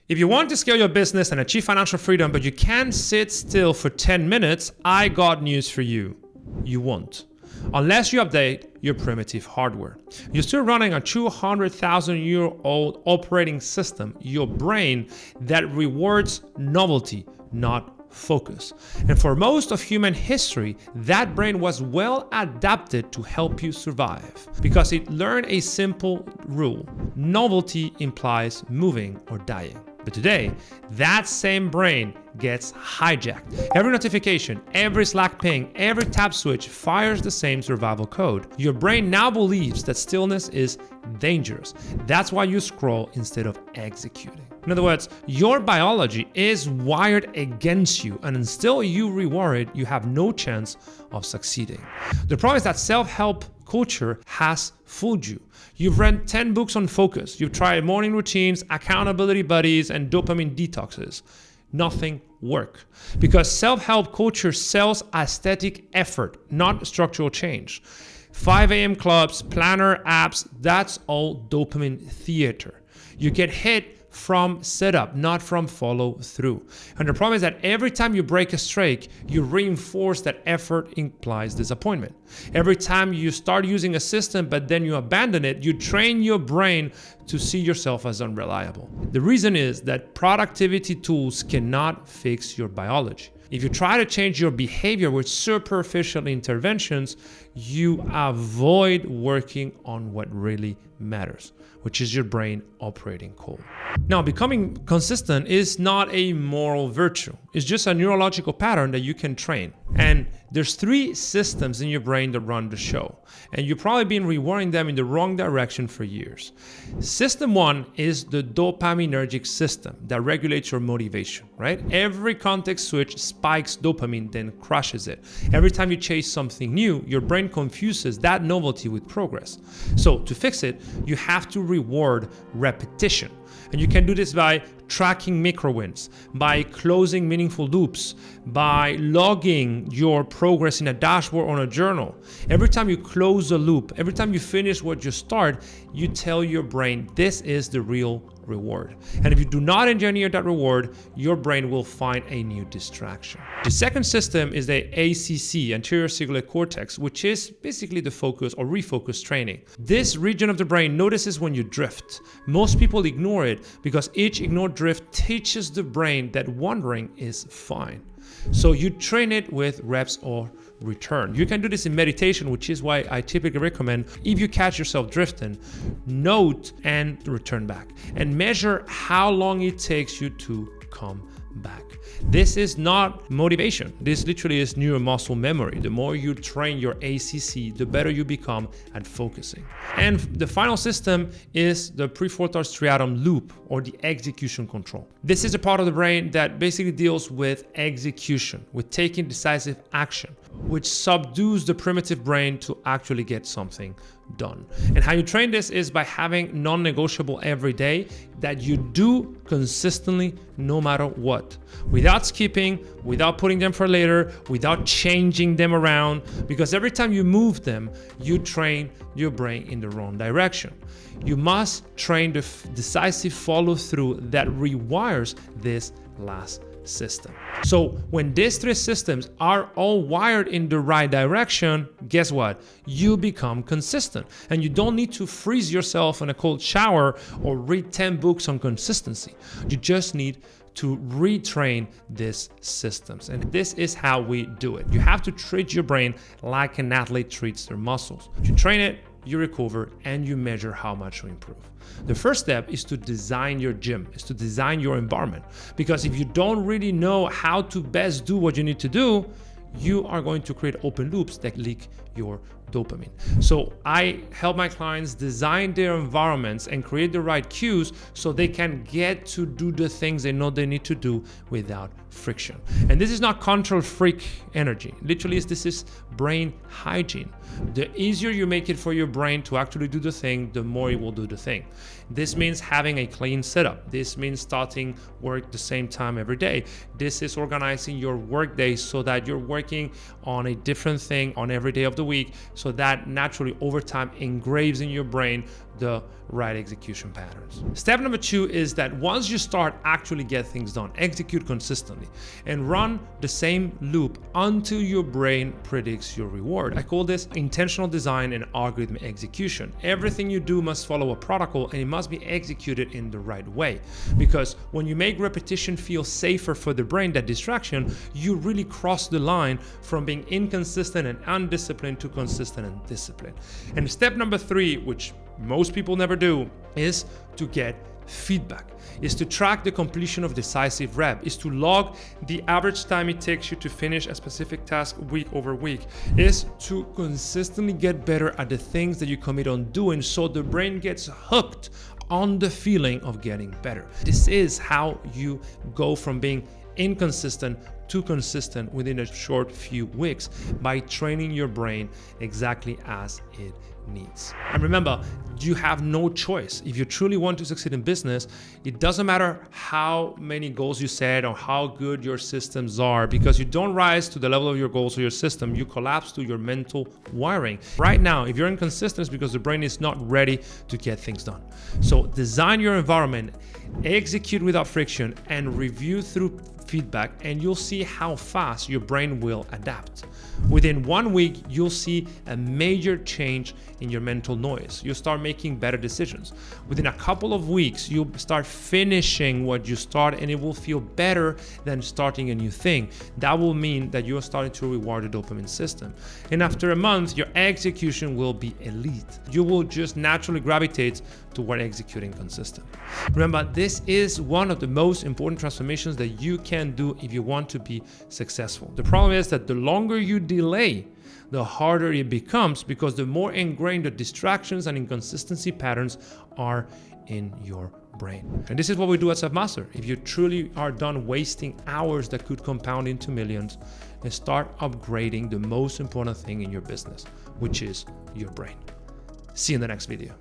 If you want to scale your business and achieve financial freedom, but you can't sit still for 10 minutes, I got news for you. You won't. Unless you update your primitive hardware. You're still running a 200,000-year-old operating system, your brain, that rewards novelty, not focus. And for most of human history, that brain was well adapted to help you survive because it learned a simple rule. Novelty implies moving or dying. But today, that same brain gets hijacked. Every notification, every Slack ping, every tap switch fires the same survival code. Your brain now believes that stillness is dangerous. That's why you scroll instead of executing. In other words, your biology is wired against you, and until you rewire it, you have no chance of succeeding. The problem is that self-help culture has fooled you. You've read 10 books on focus. You've tried morning routines, accountability buddies, and dopamine detoxes. Nothing works because self-help culture sells aesthetic effort, not structural change. 5 a.m. clubs, planner apps, that's all dopamine theater. You get hit from setup, not from follow through. And the problem is that every time you break a streak, you reinforce that effort implies disappointment. Every time you start using a system, but then you abandon it, you train your brain to see yourself as unreliable. The reason is that productivity tools cannot fix your biology. If you try to change your behavior with superficial interventions, you avoid working on what really matters, which is your brain operating cold. Now, becoming consistent is not a moral virtue. It's just a neurological pattern that you can train. And there's 3 systems in your brain that run the show. And you've probably been rewiring them in the wrong direction for years. System 1 is the dopaminergic system that regulates your motivation, right? Every context switch spikes dopamine, then crushes it. Every time you chase something new, your brain confuses that novelty with progress. So to fix it, you have to reward repetition. And you can do this by tracking micro wins, by closing meaningful loops, by logging your progress in a dashboard or a journal. Every time you close a loop, every time you finish what you start, you tell your brain, this is the real reward. And if you do not engineer that reward, your brain will find a new distraction. The second system is the ACC, anterior cingulate cortex, which is basically the focus or refocus training. This region of the brain notices when you drift. Most people ignore it because each ignored drift teaches the brain that wandering is fine. So you train it with reps or return. You can do this in meditation, which is why I typically recommend, if you catch yourself drifting, note and return back and measure how long it takes you to come back. This is not motivation. This literally is neuromuscle memory. The more you train your ACC, the better you become at focusing. And the final system is the prefrontal striatum loop, or the execution control. This is a part of the brain that basically deals with execution, with taking decisive action, which subdues the primitive brain to actually get something done. And how you train this is by having non-negotiable every day that you do consistently no matter what, without skipping, without putting them for later, without changing them around, because every time you move them, you train your brain in the wrong direction. You must train the decisive follow through that rewires this last system. So when these 3 systems are all wired in the right direction, guess what? You become consistent, and you don't need to freeze yourself in a cold shower or read 10 books on consistency. You just need to retrain these systems. And this is how we do it. You have to treat your brain like an athlete treats their muscles. You train it, you recover, and you measure how much you improve. The first step is to design your gym, is to design your environment. Because if you don't really know how to best do what you need to do, you are going to create open loops that leak your dopamine. So I help my clients design their environments and create the right cues so they can get to do the things they know they need to do without friction. And this is not control freak energy. Literally, this is brain hygiene. The easier you make it for your brain to actually do the thing, the more it will do the thing. This means having a clean setup. This means starting work the same time every day. This is organizing your work days so that you're working on a different thing on every day of the the week, so that naturally over time engraves in your brain the right execution patterns. Step number 2 is that once you start, actually get things done, execute consistently, and run the same loop until your brain predicts your reward. I call this intentional design and algorithm execution. Everything you do must follow a protocol, and it must be executed in the right way. Because when you make repetition feel safer for the brain, that distraction, you really cross the line from being inconsistent and undisciplined to consistent and disciplined. And step number 3, which most people never do, is to get feedback, is to track the completion of decisive rep, is to log the average time it takes you to finish a specific task week over week, is to consistently get better at the things that you commit on doing, so the brain gets hooked on the feeling of getting better. This is how you go from being inconsistent to consistent within a short few weeks, by training your brain exactly as it needs. And remember, you have no choice. If you truly want to succeed in business, it doesn't matter how many goals you set or how good your systems are, because you don't rise to the level of your goals or your system, you collapse to your mental wiring. Right now, if you're inconsistent, it's because the brain is not ready to get things done. So design your environment, execute without friction, and review through feedback, and you'll see how fast your brain will adapt. Within 1 week, you'll see a major change in your mental noise. You'll start making better decisions. Within a couple of weeks, you'll start finishing what you start, and it will feel better than starting a new thing. That will mean that you're starting to reward the dopamine system. And after a month, your execution will be elite. You will just naturally gravitate toward executing consistent. Remember, this is one of the most important transformations that you can do if you want to be successful. The problem is that the longer you delay, the harder it becomes, because the more ingrained the distractions and inconsistency patterns are in your brain. And this is what we do at Selfmastered. If you truly are done wasting hours that could compound into millions, and start upgrading the most important thing in your business, which is your brain. See you in the next video.